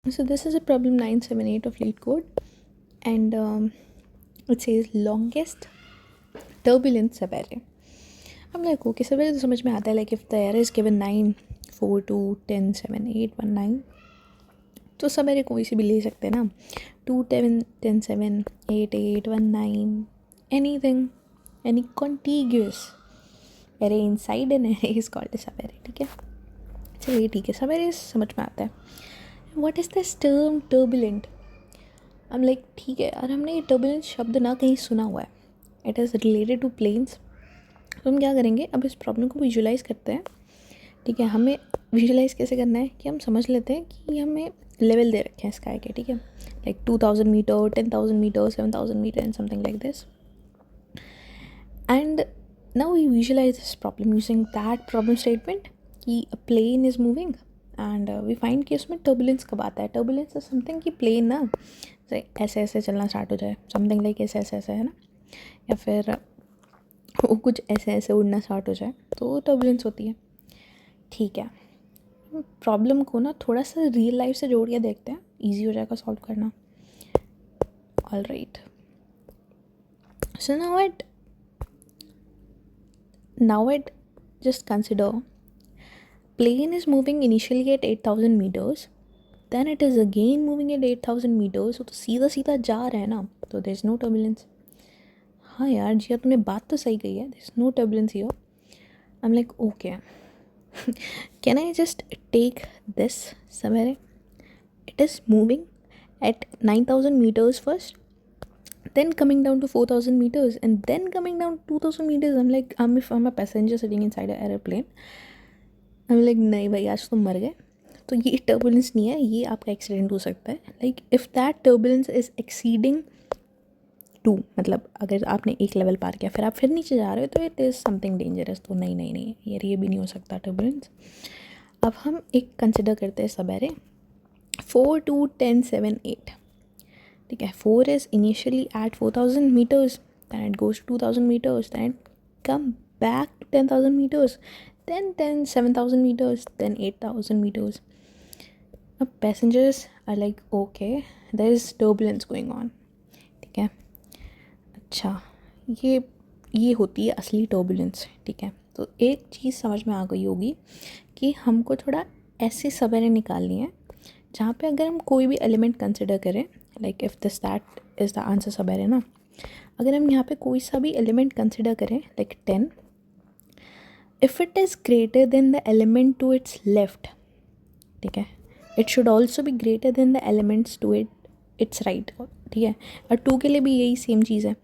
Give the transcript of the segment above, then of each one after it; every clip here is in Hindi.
So this is a problem 978 of LeetCode, and it says longest turbulence severity. I'm like, okay, severity तो समझ में आता है, like if the error is given 9, 4, 2, 10, 7, 8, 1, 9, तो severity कोई सी भी ले सकते हैं ना, 2, 10, 10, 7, 8, 8, 1, 9, anything, any contiguous array inside an array is called a severity. ठीक है, चलिए ठीक है, severity समझ में आता है. What is this term turbulent? I'm like, ठीक है यार, हमने ये turbulence शब्द ना कहीं सुना हुआ है. It is related to planes. तो हम क्या करेंगे, अब इस प्रॉब्लम को विजुलाइज़ करते हैं. ठीक है, हमें विजुलाइज़ कैसे करना है कि हम समझ लेते हैं कि हमें लेवल दे रखे हैं स्काई के. ठीक है, like 2000 metre, 10,000 metre, 7,000 metre and something like this. And now we visualise this problem using that problem statement कि a plane is moving and we find कि उसमें टर्बुलेंस कब आता है. टर्बुलेंस इज समथिंग कि प्लेन ना ऐसे ऐसे चलना स्टार्ट हो जाए, समथिंग लाइक ऐसे ऐसे ऐसे, है ना, या फिर वो कुछ ऐसे ऐसे उड़ना स्टार्ट हो जाए, तो टर्बुलेंस होती है. ठीक है, प्रॉब्लम को ना थोड़ा सा रियल लाइफ से जोड़ के देखते हैं, ईजी हो जाएगा सॉल्व करना. All right, so now it just consider plane is moving initially at 8,000 meters, then it is again moving at 8,000 meters, तो सीधा सीधा जा रहा है ना, तो there is no turbulence. हाँ यार जिया, तूने बात तो सही कही है, there is no turbulence here. I'm like, okay. Can I just take this somewhere? It is moving at 9,000 meters first, then coming down to 4,000 meters, and then coming down 2,000 meters. I'm like, if I'm a passenger sitting inside an airplane, I'm like, नहीं भाई आज तुम मर गए, तो ये टर्बुलेंस नहीं है, ये आपका एक्सीडेंट हो सकता है. Like if that turbulence is exceeding 2, मतलब अगर आपने एक लेवल पार किया फिर आप फिर नीचे जा रहे हो, तो इट इज़ समथिंग डेंजरस. तो नहीं नहीं नहीं यार, ये भी नहीं हो सकता टर्बुलेंस. अब हम एक कंसिडर करते हैं सब एरे 4, 2, 10, 7, 8. ठीक है, 4 is initially at 4,000 meters, then it goes 2,000 meters, then come back to 10,000 meters, then 7,000 meters, then 8,000 meters. Now passengers are like, okay, there is turbulence going on. ठीक है, अच्छा, ये होती है असली turbulence. ठीक है, तो एक चीज़ समझ में आ गई होगी कि हमको थोड़ा ऐसे सवेरे निकालनी है जहाँ पे अगर हम कोई भी एलिमेंट कंसिडर करें, like if this that is the answer सवेरे ना, अगर हम यहाँ पे कोई सा भी एलिमेंट कंसिडर करें like 10, if it is greater than the element to its left, ठीक है, it should also be greater than the elements to its right. ठीक है, और 2 के लिए भी यही सेम चीज़ है.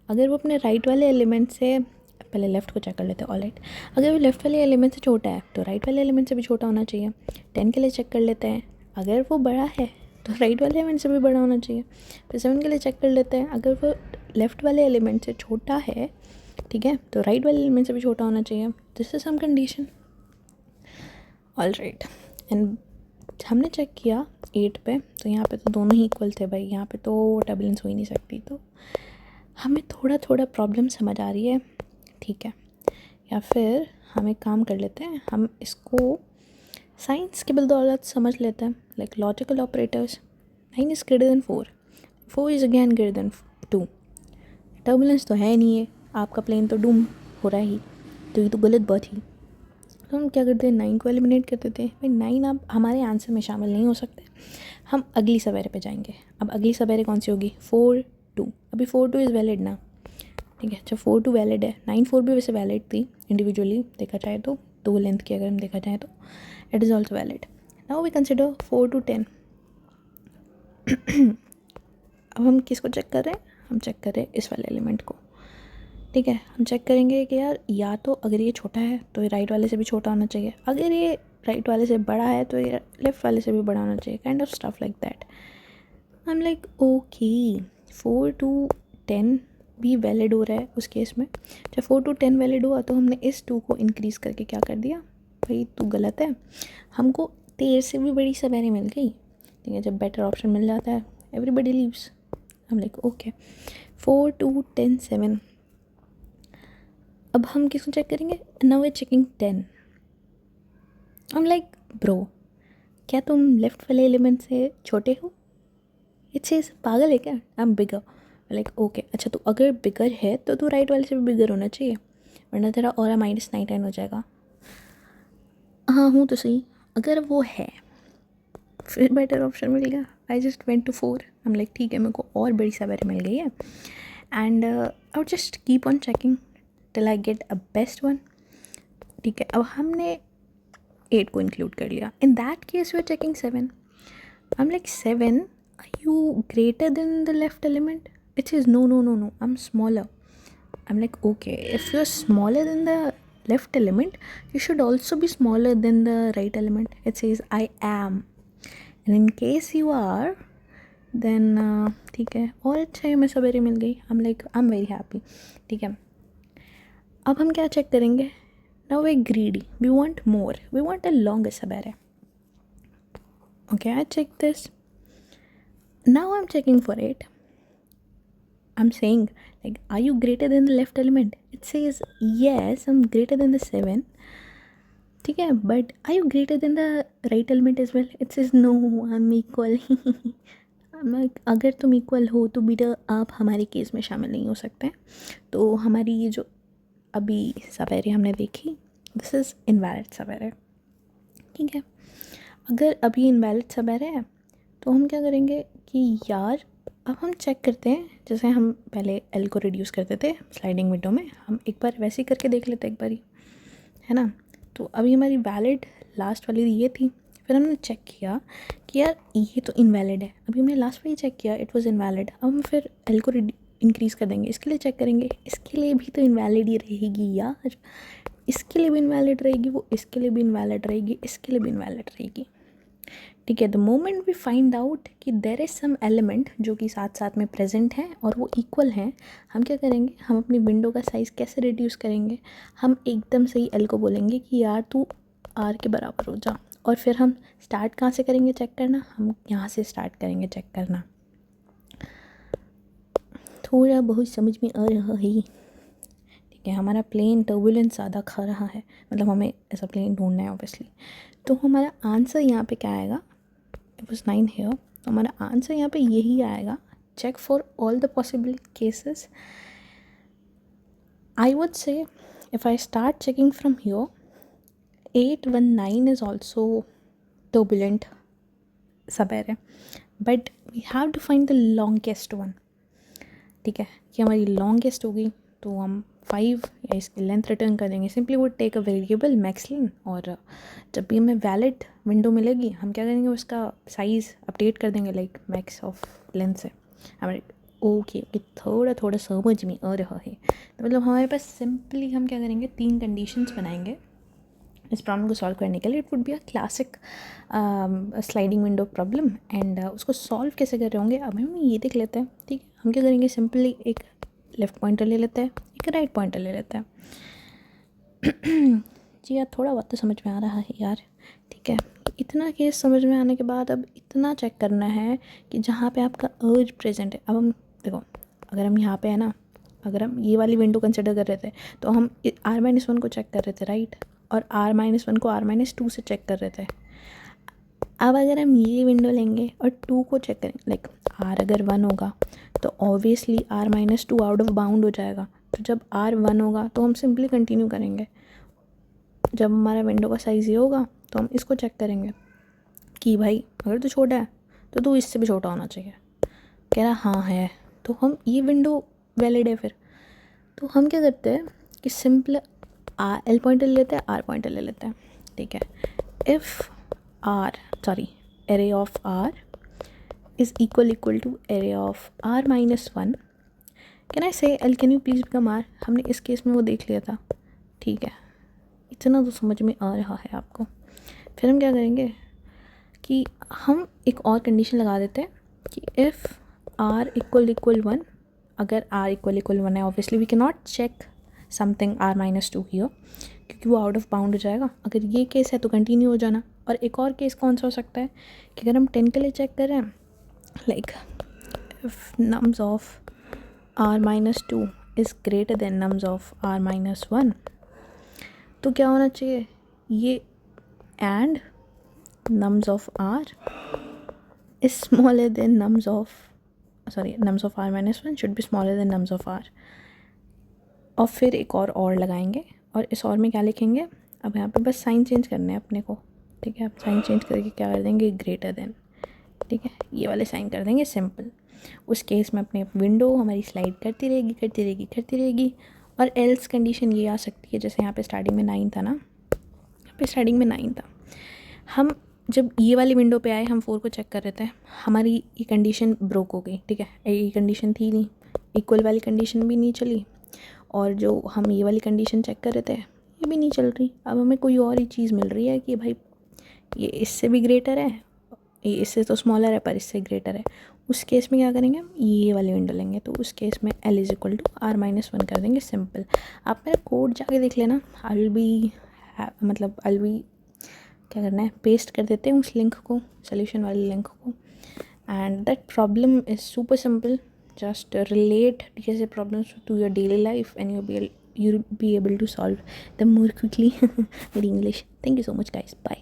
अगर वो अपने राइट वाले एलिमेंट से, पहले लेफ़्ट को चेक कर लेते हैं. ऑल राइट, अगर वो लेफ़्ट वाले एलिमेंट से छोटा है तो राइट वाले एलिमेंट से भी छोटा होना चाहिए. 10 के लिए चेक कर लेते हैं, अगर वो बड़ा है तो राइट वाले एलिमेंट से भी बड़ा होना चाहिए. फिर 7 के लिए चेक कर लेते हैं, अगर वो लेफ़्ट वाले एलिमेंट से छोटा है, ठीक है, तो राइट वाले एलिमेंट से भी छोटा होना चाहिए. This is some condition. All right, and हमने चेक किया 8 पे, तो यहाँ पे तो दोनों ही इक्वल थे भाई, यहाँ पे तो टर्बुलेंस हो ही नहीं सकती. तो हमें थोड़ा थोड़ा प्रॉब्लम समझ आ रही है. ठीक है, या फिर हम एक काम कर लेते हैं, हम इसको साइंस के बदौलत समझ लेते हैं, like logical operators. 9 is greater than 4, 4 is again greater than 2. Turbulence तो है नहीं है, आपका प्लेन तो डूम हो रहा ही, तो ये तो गलत बात ही. तो हम क्या करते हैं, 9 को एलिमिनेट कर देते हैं. भाई 9 आप हमारे आंसर में शामिल नहीं हो सकते, हम अगली सवेरे पे जाएंगे. अब अगली सवेरे कौन सी होगी, 4, 2. अभी 4, 2 इज़ वैलिड ना. ठीक है, अच्छा 4, 2 वैलिड है. 9, 4 भी वैसे वैलिड थी इंडिविजुअली देखा जाए तो, 2 लेंथ की अगर हम देखा जाए तो it is also valid. Now we consider 4 to 10. अब हम किसको चेक कर रहे हैं, हम चेक कर रहे हैं इस वाले एलिमेंट को. ठीक है, हम चेक करेंगे कि यार या तो अगर ये छोटा है तो ये राइट वाले से भी छोटा होना चाहिए, अगर ये राइट वाले से बड़ा है तो ये लेफ़्ट वाले से भी बड़ा होना चाहिए, kind of stuff like that. I am like okay, 4 to 10 भी वैलिड हो रहा है उस केस में. जब 4 to 10 वैलिड हुआ तो हमने इस 2 को इंक्रीज़ करके क्या कर दिया, भाई तू गलत है, हमको तेरे से भी बड़ी सवेरे मिल गई. ठीक है, जब बेटर ऑप्शन मिल जाता है everybody leaves. I am like okay, 4 to 10, 7. अब हम किसको चेक करेंगे, now we checking 10. I am like bro, क्या तुम लेफ्ट वाले एलिमेंट से छोटे हो? इट सेज पागल है क्या, I am bigger. Like okay, अच्छा तो अगर बिगर है तो तू राइट वाले से भी बिगर होना चाहिए, वरना तेरा ऑरा -99 हो जाएगा। हाँ हूँ तो सही, अगर वो है फिर बेटर ऑप्शन मिल गया। I just went to 4, I am like ठीक है मेरे को और बड़ी सवेरे मिल गई है, and I would just keep on checking till I get a best one. ठीक है, अब हमने 8 को इंक्लूड कर लिया। In that case we are checking 7। I am like 7, are you greater than the left element? It says no, no, no, no, I'm smaller. I'm like, okay, if you're smaller than the left element, you should also be smaller than the right element. It says I am. And in case you are, then ठीक है, और अच्छा है, मैं सवेरे मिल गई। I'm like, I'm very happy. ठीक है, अब हम क्या चेक करेंगे? Now we're greedy. We want more. We want a longer सवेरे. Okay, I check this. Now I'm checking for 8. I'm saying, like, are you greater than the left element? It says yes, I'm greater than the 7. ठीक है, but are you greater than the right element as well? It says no, I'm equal. I'm like, अगर तुम इक्वल हो तो बेटा आप हमारे केस में शामिल नहीं हो सकते। तो हमारी ये जो अभी सवेरे हमने देखी, दिस इज़ इनवैलिड सवेरे। ठीक है, अगर अभी इनवैलिड सवेरे है तो हम क्या करेंगे कि यार अब हम चेक करते हैं, जैसे हम पहले एल को रिड्यूस करते थे स्लाइडिंग विंडो में, हम एक बार वैसे ही करके देख लेते एक बारी, है ना। तो अभी हमारी वैलिड लास्ट वाली ये थी, फिर हमने चेक किया कि यार ये तो इनवैलिड है, अभी हमने लास्ट वाली चेक किया इट वाज इनवैलिड, अब हम फिर एल को इंक्रीज़ कर देंगे, इसके लिए चेक करेंगे, इसके लिए भी तो इनवैलिड ही रहेगी यार, इसके लिए भी इनवैलिड रहेगी, वो इसके लिए भी इनवैलिड रहेगी, इसके लिए भी इनवैलिड रहेगी। ठीक है, the moment we find out कि देर इज़ सम एलिमेंट जो कि साथ साथ में प्रेजेंट हैं और वो इक्वल हैं, हम क्या करेंगे, हम अपनी विंडो का साइज़ कैसे रिड्यूस करेंगे? हम एकदम से ही एल को बोलेंगे कि यार तू आर के बराबर हो जा, और फिर हम स्टार्ट कहाँ से करेंगे चेक करना? हम यहाँ से स्टार्ट करेंगे चेक करना। थोड़ा बहुत समझ में आ रहा है? ठीक है, हमारा प्लेन टर्बुलेंस ज़्यादा खा रहा है, मतलब हमें ऐसा प्लेन ढूंढना है ऑब्वियसली। तो हमारा आंसर यहाँ पे क्या आएगा? इट वॉज 9 हेयर, तो हमारा आंसर यहाँ पे यही आएगा, check for all the possible cases. I would say if I start checking from here, 819 is also turbulent सवेरे, but we have to find the longest one. ठीक है, कि हमारी लॉन्गेस्ट होगी तो हम 5 या इसकी लेंथ रिटर्न कर देंगे, simply would take a variable max len, और जब भी हमें वैलिड विंडो मिलेगी हम क्या करेंगे, उसका साइज़ अपडेट कर देंगे लाइक मैक्स ऑफ लेंथ से। हमारे ओके थोड़ा थोड़ा समझ में आ रहा है, तो मतलब हमारे पास सिंपली हम क्या करेंगे, 3 कंडीशंस बनाएंगे इस प्रॉब्लम को सॉल्व करने के लिए। It would be a classic sliding window problem, and उसको सॉल्व कैसे कर रहे होंगे अब हम ये देख लेते हैं। ठीक है, हम क्या करेंगे, सिंपली एक लेफ़्ट पॉइंटर ले लेते हैं, एक राइट पॉइंटर ले लेते हैं। जी यार थोड़ा बहुत तो समझ में आ रहा है यार। ठीक है, इतना केस समझ में आने के बाद अब इतना चेक करना है कि जहाँ पे आपका अर्ज प्रेजेंट है। अब हम देखो, अगर हम यहाँ पे है ना, अगर हम ये वाली विंडो कंसिडर कर रहे थे तो हम R-1 को चेक कर रहे थे, राइट, और R-1 को R-2 से चेक कर रहे थे। अब अगर हम ये विंडो लेंगे और 2 को चेक करेंगे, लाइक R अगर 1 होगा तो obviously R-2 out of bound हो जाएगा, तो जब R 1 होगा तो हम सिंपली कंटिन्यू करेंगे। जब हमारा विंडो का साइज़ ये होगा तो हम इसको चेक करेंगे कि भाई अगर तो छोटा है तो तू इससे भी छोटा होना चाहिए। कह रहा हाँ है, तो हम ये विंडो वैलिड है फिर। तो हम क्या करते हैं कि सिंपल एल पॉइंटर ले लेते हैं, आर पॉइंटर ले लेते हैं। ठीक है, if array of r is equal to array of r-1, can I say l can you please become r? हमने इस केस में वो देख लिया था। ठीक है, इतना तो समझ में आ रहा है आपको। फिर हम क्या करेंगे कि हम एक और कंडीशन लगा देते हैं कि इफ़ r = 1, अगर r = 1 है, obviously we can not check something r-2 here क्योंकि वो आउट ऑफ बाउंड हो जाएगा। अगर ये केस है तो कंटिन्यू हो जाना। और एक और केस कौन सा हो सकता है कि अगर हम 10 के लिए चेक कर रहे हैं, like if nums of r-2 is greater than nums of r-1, तो क्या होना चाहिए, ये and nums of r is smaller than nums of r minus 1 should be smaller than nums of r. और फिर एक और लगाएंगे और इस और में क्या लिखेंगे, अब यहाँ पे बस साइन चेंज करना है अपने को, ठीक है। अब साइन चेंज करके क्या कर देंगे, ग्रेटर देन, ठीक है, ये वाले साइन कर देंगे सिंपल। उस केस में अपने विंडो हमारी स्लाइड करती रहेगी। और एल्स कंडीशन ये आ सकती है, जैसे यहाँ पे स्टार्टिंग में 9 था ना, यहाँ पे स्टार्टिंग में 9 था, हम जब ये वाली विंडो पे आए हम 4 को चेक कर रहे थे, हमारी ये कंडीशन ब्रोक हो गई, ठीक है, ये कंडीशन थी नहीं, इक्वल वाली कंडीशन भी नहीं चली, और जो हम ये वाली कंडीशन चेक कर रहे थे ये भी नहीं चल रही। अब हमें कोई और ही चीज़ मिल रही है कि भाई ये इससे भी ग्रेटर है, ये इससे तो स्मॉलर है पर इससे ग्रेटर है। उस केस में क्या करेंगे, हम ये वाली विंडो लेंगे, तो उस केस में L is equal to R-1 कर देंगे सिंपल। आप मेरा कोड जाके देख लेना, आई बी क्या करना है, पेस्ट कर देते हैं उस लिंक को, सोल्यूशन वाले लिंक को, and that problem is super simple. Just relate DSA problems to your daily life and you'll be able to solve them more quickly with English. Thank you so much guys. Bye.